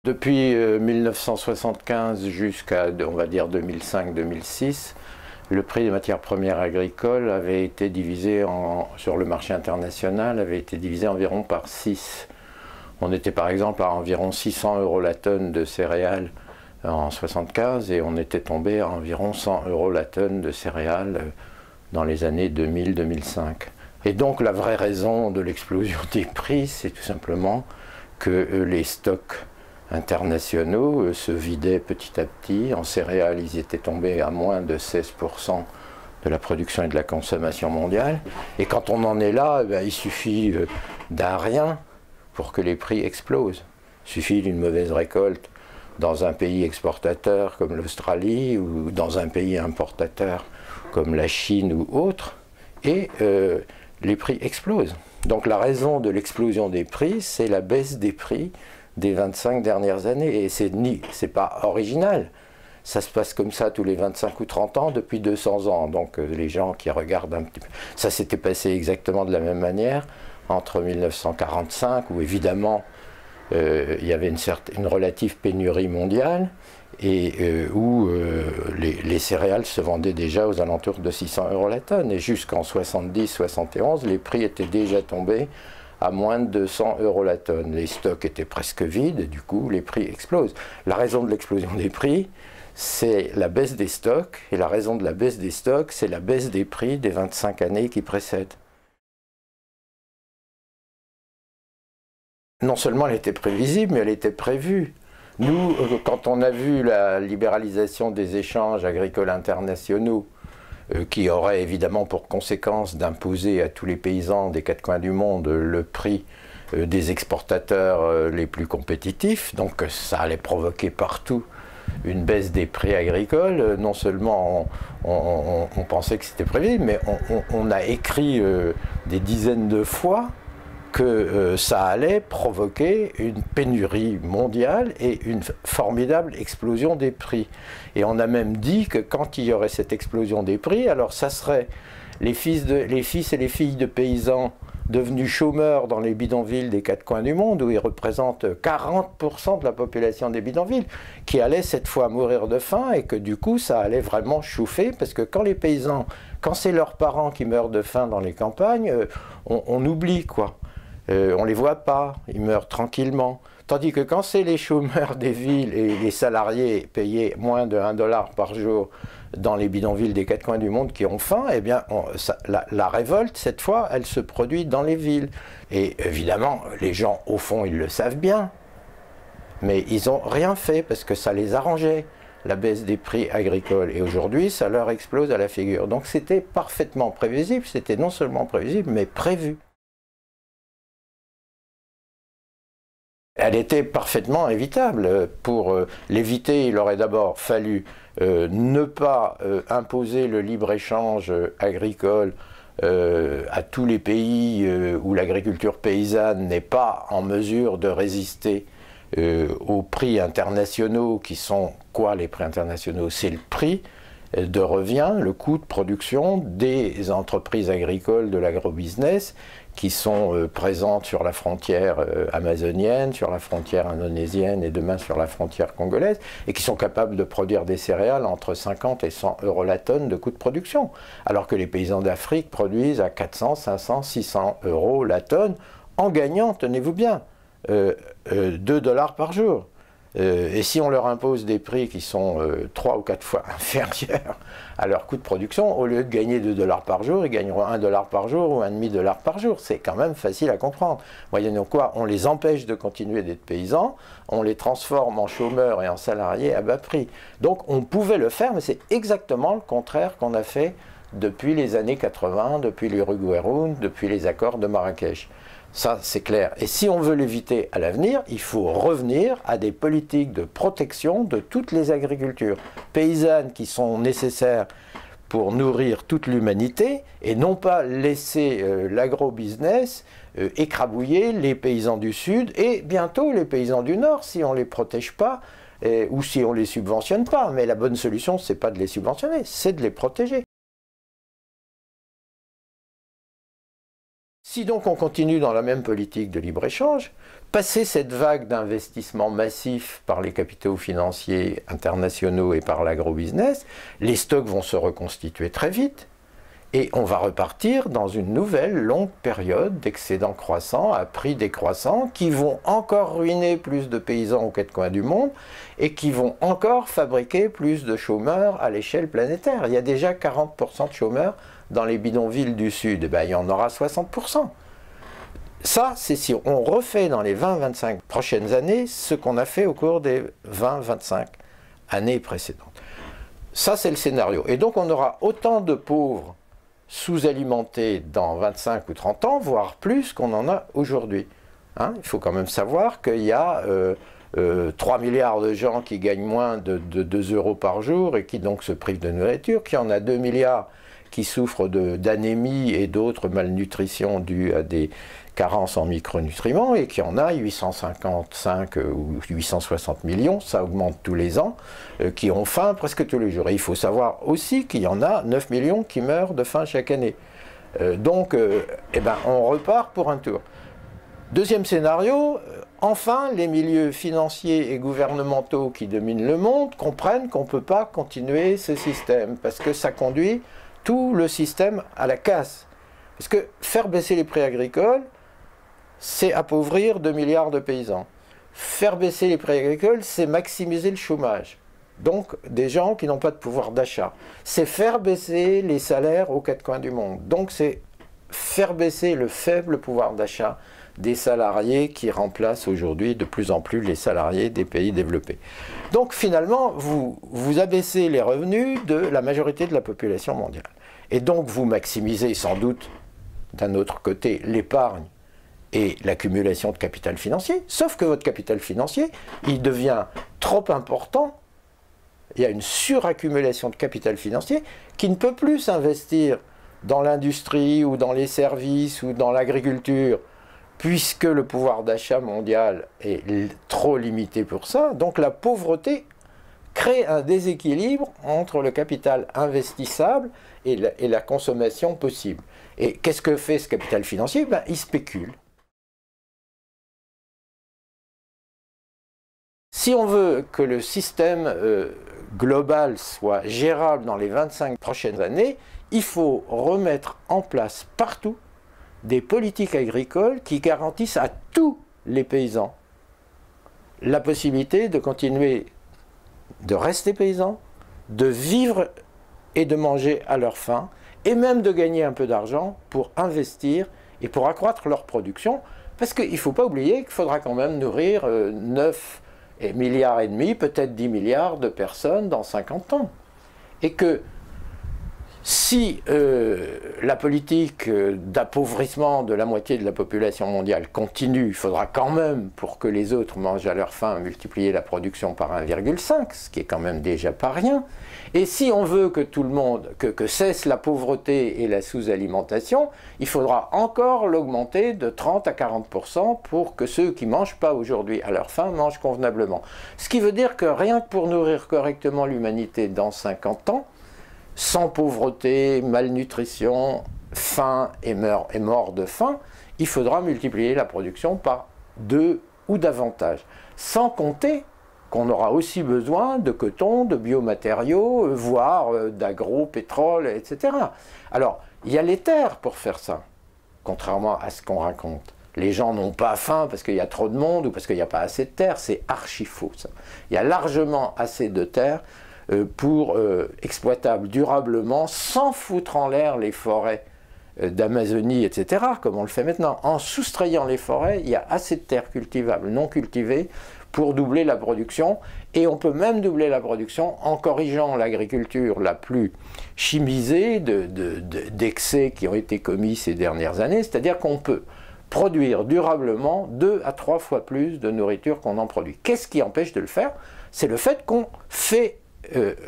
Depuis 1975 jusqu'à, on va dire, 2005-2006, le prix des matières premières agricoles avait été divisé sur le marché international, avait été divisé environ par 6. On était par exemple à environ 600 € la tonne de céréales en 1975 et on était tombé à environ 100 € la tonne de céréales dans les années 2000-2005. Et donc la vraie raison de l'explosion des prix, c'est tout simplement que les stocks internationaux se vidaient petit à petit. En céréales, ils étaient tombés à moins de 16% de la production et de la consommation mondiale. Et quand on en est là, il suffit d'un rien pour que les prix explosent. Il suffit d'une mauvaise récolte dans un pays exportateur comme l'Australie ou dans un pays importateur comme la Chine ou autre, et les prix explosent. Donc la raison de l'explosion des prix, c'est la baisse des prix des 25 dernières années. Et c'est pas original. Ça se passe comme ça tous les 25 ou 30 ans depuis 200 ans. Donc les gens qui regardent un petit peu... Ça s'était passé exactement de la même manière entre 1945, où évidemment il y avait une relative pénurie mondiale, et où les céréales se vendaient déjà aux alentours de 600 € la tonne. Et jusqu'en 70-71, les prix étaient déjà tombés à moins de 200 € la tonne. Les stocks étaient presque vides et du coup les prix explosent. La raison de l'explosion des prix, c'est la baisse des stocks, et la raison de la baisse des stocks, c'est la baisse des prix des 25 années qui précèdent. Non seulement elle était prévisible, mais elle était prévue. Nous, quand on a vu la libéralisation des échanges agricoles internationaux, qui aurait évidemment pour conséquence d'imposer à tous les paysans des quatre coins du monde le prix des exportateurs les plus compétitifs, donc ça allait provoquer partout une baisse des prix agricoles. Non seulement on pensait que c'était prévisible, mais on a écrit des dizaines de fois que ça allait provoquer une pénurie mondiale et une formidable explosion des prix. Et on a même dit que quand il y aurait cette explosion des prix, alors ça serait les fils et les filles de paysans devenus chômeurs dans les bidonvilles des quatre coins du monde, où ils représentent 40% de la population des bidonvilles, qui allaient cette fois mourir de faim, et que du coup ça allait vraiment chauffer, parce que quand les paysans, quand c'est leurs parents qui meurent de faim dans les campagnes, on oublie quoi. On ne les voit pas, ils meurent tranquillement. Tandis que quand c'est les chômeurs des villes et les salariés payés moins de 1 $ par jour dans les bidonvilles des quatre coins du monde qui ont faim, eh bien la révolte, cette fois, elle se produit dans les villes. Et évidemment, les gens, au fond, ils le savent bien. Mais ils n'ont rien fait parce que ça les arrangeait, la baisse des prix agricoles. Et aujourd'hui, ça leur explose à la figure. Donc c'était parfaitement prévisible, c'était non seulement prévisible, mais prévu. Elle était parfaitement évitable. Pour l'éviter, il aurait d'abord fallu ne pas imposer le libre-échange agricole à tous les pays où l'agriculture paysanne n'est pas en mesure de résister aux prix internationaux, qui sont quoi les prix internationaux? C'est le prix de revient, le coût de production des entreprises agricoles de l'agrobusiness qui sont présentes sur la frontière amazonienne, sur la frontière indonésienne et demain sur la frontière congolaise, et qui sont capables de produire des céréales entre 50 et 100 € la tonne de coût de production, alors que les paysans d'Afrique produisent à 400, 500, 600 € la tonne, en gagnant, tenez-vous bien, 2 $ par jour. Et si on leur impose des prix qui sont 3 ou 4 fois inférieurs à leur coût de production, au lieu de gagner 2 $ par jour, ils gagneront 1 $ par jour ou 1,5 $ par jour. C'est quand même facile à comprendre. Moyennant quoi, on les empêche de continuer d'être paysans, on les transforme en chômeurs et en salariés à bas prix. Donc on pouvait le faire, mais c'est exactement le contraire qu'on a fait depuis les années 80, depuis l'Uruguay-Round, depuis les accords de Marrakech. Ça, c'est clair. Et si on veut l'éviter à l'avenir, il faut revenir à des politiques de protection de toutes les agricultures paysannes qui sont nécessaires pour nourrir toute l'humanité, et non pas laisser l'agro-business écrabouiller les paysans du Sud et bientôt les paysans du Nord si on ne les protège pas ou si on ne les subventionne pas. Mais la bonne solution, ce n'est pas de les subventionner, c'est de les protéger. Si Si donc on continue dans la même politique de libre-échange, passer cette vague d'investissements massifs par les capitaux financiers internationaux et par l'agro-business, les stocks vont se reconstituer très vite et on va repartir dans une nouvelle longue période d'excédents croissants à prix décroissants qui vont encore ruiner plus de paysans aux quatre coins du monde et qui vont encore fabriquer plus de chômeurs à l'échelle planétaire. Il y a déjà 40% de chômeurs dans les bidonvilles du Sud, et bien, il y en aura 60%. Ça, c'est si on refait dans les 20-25 prochaines années ce qu'on a fait au cours des 20-25 années précédentes. Ça, c'est le scénario. Et donc, on aura autant de pauvres sous-alimentés dans 25 ou 30 ans, voire plus qu'on en a aujourd'hui. Hein, il faut quand même savoir qu'il y a 3 milliards de gens qui gagnent moins de 2 euros par jour et qui donc se privent de nourriture, qu'il y en a 2 milliards qui souffrent d'anémie et d'autres malnutritions dues à des carences en micronutriments et qu'il y en a 855 ou 860 millions, ça augmente tous les ans, qui ont faim presque tous les jours. Et il faut savoir aussi qu'il y en a 9 millions qui meurent de faim chaque année. Donc, eh ben, on repart pour un tour. Deuxième scénario, enfin, les milieux financiers et gouvernementaux qui dominent le monde comprennent qu'on ne peut pas continuer ce système parce que ça conduit tout le système à la casse. Parce que faire baisser les prix agricoles, c'est appauvrir 2 milliards de paysans. Faire baisser les prix agricoles, c'est maximiser le chômage. Donc, des gens qui n'ont pas de pouvoir d'achat. C'est faire baisser les salaires aux quatre coins du monde. Donc, c'est faire baisser le faible pouvoir d'achat des salariés qui remplacent aujourd'hui de plus en plus les salariés des pays développés. Donc, finalement, vous abaissez les revenus de la majorité de la population mondiale. Et donc, vous maximisez sans doute, d'un autre côté, l'épargne et l'accumulation de capital financier, sauf que votre capital financier, il devient trop important, il y a une suraccumulation de capital financier qui ne peut plus s'investir dans l'industrie ou dans les services ou dans l'agriculture, puisque le pouvoir d'achat mondial est trop limité pour ça. Donc la pauvreté crée un déséquilibre entre le capital investissable et la consommation possible. Et qu'est-ce que fait ce capital financier? Ben, il spécule. Si on veut que le système global soit gérable dans les 25 prochaines années, il faut remettre en place partout des politiques agricoles qui garantissent à tous les paysans la possibilité de continuer de rester paysans, de vivre et de manger à leur faim, et même de gagner un peu d'argent pour investir et pour accroître leur production, parce qu'il ne faut pas oublier qu'il faudra quand même nourrir 9 milliards et demi, peut-être 10 milliards de personnes dans 50 ans. Et que si la politique d'appauvrissement de la moitié de la population mondiale continue, il faudra quand même, pour que les autres mangent à leur faim, multiplier la production par 1,5, ce qui est quand même déjà pas rien. Et si on veut que tout le monde, que cesse la pauvreté et la sous-alimentation, il faudra encore l'augmenter de 30 à 40% pour que ceux qui ne mangent pas aujourd'hui à leur faim mangent convenablement. Ce qui veut dire que rien que pour nourrir correctement l'humanité dans 50 ans, sans pauvreté, malnutrition, faim et mort de faim, il faudra multiplier la production par 2 ou davantage. Sans compter qu'on aura aussi besoin de coton, de biomatériaux, voire d'agro-pétrole, etc. Alors, il y a les terres pour faire ça, contrairement à ce qu'on raconte. Les gens n'ont pas faim parce qu'il y a trop de monde ou parce qu'il n'y a pas assez de terre, c'est archi faux ça. Il y a largement assez de terre pour exploitable durablement, sans foutre en l'air les forêts d'Amazonie, etc., comme on le fait maintenant. En soustrayant les forêts, il y a assez de terres cultivables, non cultivées, pour doubler la production, et on peut même doubler la production en corrigeant l'agriculture la plus chimisée d'excès qui ont été commis ces dernières années, c'est-à-dire qu'on peut produire durablement 2 à 3 fois plus de nourriture qu'on en produit. Qu'est-ce qui empêche de le faire? C'est le fait qu'on fait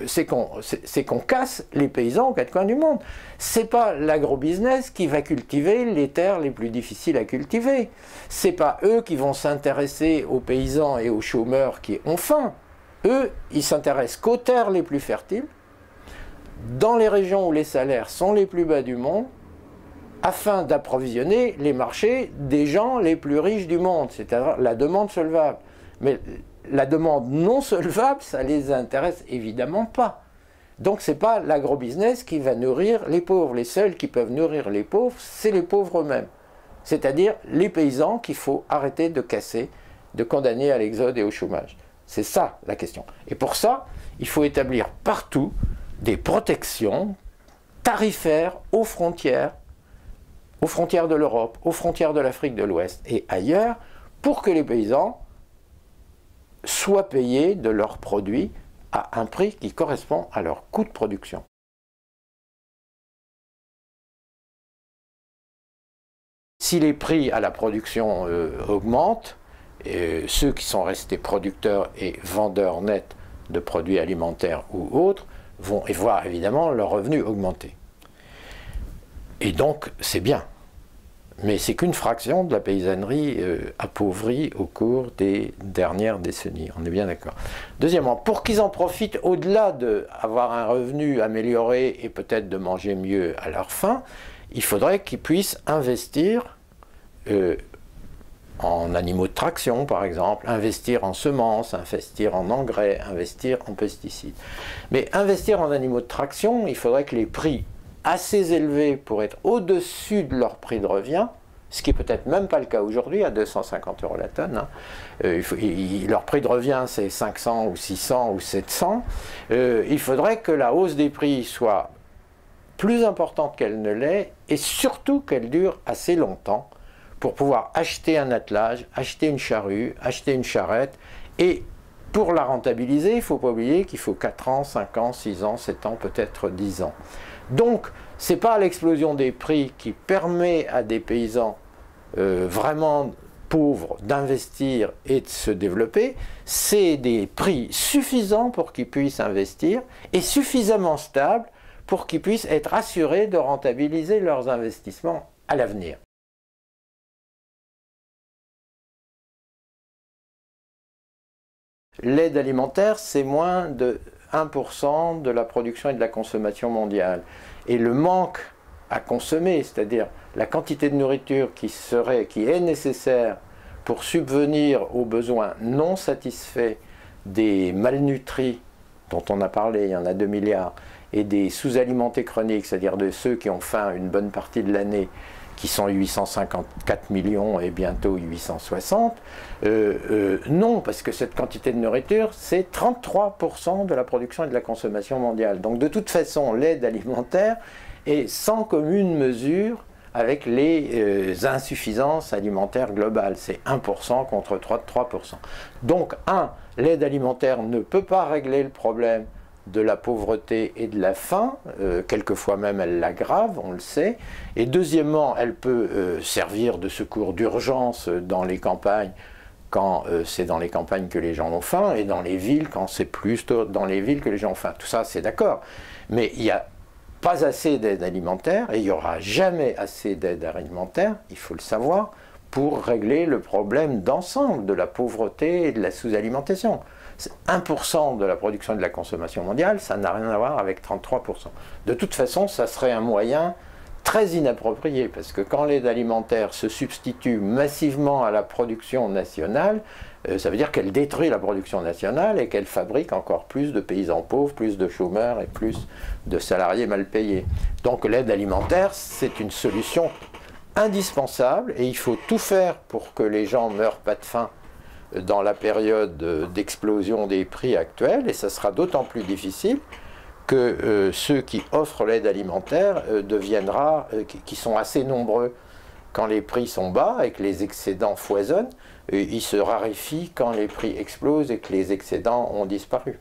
c'est qu'on casse les paysans aux quatre coins du monde. C'est pas l'agro-business qui va cultiver les terres les plus difficiles à cultiver. C'est pas eux qui vont s'intéresser aux paysans et aux chômeurs qui ont faim. Eux, ils s'intéressent qu'aux terres les plus fertiles, dans les régions où les salaires sont les plus bas du monde, afin d'approvisionner les marchés des gens les plus riches du monde, c'est-à-dire la demande solvable. Mais la demande non solvable, ça ne les intéresse évidemment pas. Donc ce n'est pas l'agrobusiness qui va nourrir les pauvres. Les seuls qui peuvent nourrir les pauvres, c'est les pauvres eux-mêmes. C'est-à-dire les paysans qu'il faut arrêter de casser, de condamner à l'exode et au chômage. C'est ça la question. Et pour ça, il faut établir partout des protections tarifaires aux frontières de l'Europe, aux frontières de l'Afrique de l'Ouest et ailleurs, pour que les paysans soient payés de leurs produits à un prix qui correspond à leur coût de production. Si les prix à la production augmentent, ceux qui sont restés producteurs et vendeurs nets de produits alimentaires ou autres vont voir évidemment leurs revenus augmenter. Et donc c'est bien, mais c'est qu'une fraction de la paysannerie appauvrie au cours des dernières décennies, on est bien d'accord. Deuxièmement, pour qu'ils en profitent au-delà d'avoir un revenu amélioré et peut-être de manger mieux à leur faim, il faudrait qu'ils puissent investir en animaux de traction par exemple, investir en semences, investir en engrais, investir en pesticides. Mais investir en animaux de traction, il faudrait que les prix assez élevés pour être au-dessus de leur prix de revient, ce qui n'est peut-être même pas le cas aujourd'hui, à 250 € la tonne. Hein. Leur prix de revient c'est 500 ou 600 ou 700. Il faudrait que la hausse des prix soit plus importante qu'elle ne l'est et surtout qu'elle dure assez longtemps pour pouvoir acheter un attelage, acheter une charrue, acheter une charrette. Et pour la rentabiliser, il ne faut pas oublier qu'il faut 4 ans, 5 ans, 6 ans, 7 ans, peut-être 10 ans. Donc, ce n'est pas l'explosion des prix qui permet à des paysans vraiment pauvres d'investir et de se développer, c'est des prix suffisants pour qu'ils puissent investir et suffisamment stables pour qu'ils puissent être assurés de rentabiliser leurs investissements à l'avenir. L'aide alimentaire, c'est moins de 1% de la production et de la consommation mondiale. Et le manque à consommer, c'est-à-dire la quantité de nourriture qui est nécessaire pour subvenir aux besoins non satisfaits des malnutris, dont on a parlé, il y en a 2 milliards, et des sous-alimentés chroniques, c'est-à-dire de ceux qui ont faim une bonne partie de l'année, qui sont 854 millions et bientôt 860, non, parce que cette quantité de nourriture, c'est 33% de la production et de la consommation mondiale. Donc de toute façon, l'aide alimentaire est sans commune mesure avec les insuffisances alimentaires globales. C'est 1% contre 3%. Donc, l'aide alimentaire ne peut pas régler le problème de la pauvreté et de la faim, quelquefois même elle l'aggrave, on le sait, et deuxièmement, elle peut servir de secours d'urgence dans les campagnes, quand c'est dans les campagnes que les gens ont faim, et dans les villes, quand c'est plus dans les villes que les gens ont faim. Tout ça, c'est d'accord. Mais il n'y a pas assez d'aide alimentaire, et il n'y aura jamais assez d'aide alimentaire, il faut le savoir, pour régler le problème d'ensemble de la pauvreté et de la sous-alimentation. 1% de la production et de la consommation mondiale, ça n'a rien à voir avec 33%. De toute façon, ça serait un moyen très inapproprié, parce que quand l'aide alimentaire se substitue massivement à la production nationale, ça veut dire qu'elle détruit la production nationale et qu'elle fabrique encore plus de paysans pauvres, plus de chômeurs et plus de salariés mal payés. Donc l'aide alimentaire, c'est une solution indispensable et il faut tout faire pour que les gens ne meurent pas de faim dans la période d'explosion des prix actuels, et ça sera d'autant plus difficile que ceux qui offrent l'aide alimentaire deviennent rares, qui sont assez nombreux quand les prix sont bas et que les excédents foisonnent, ils se raréfient quand les prix explosent et que les excédents ont disparu.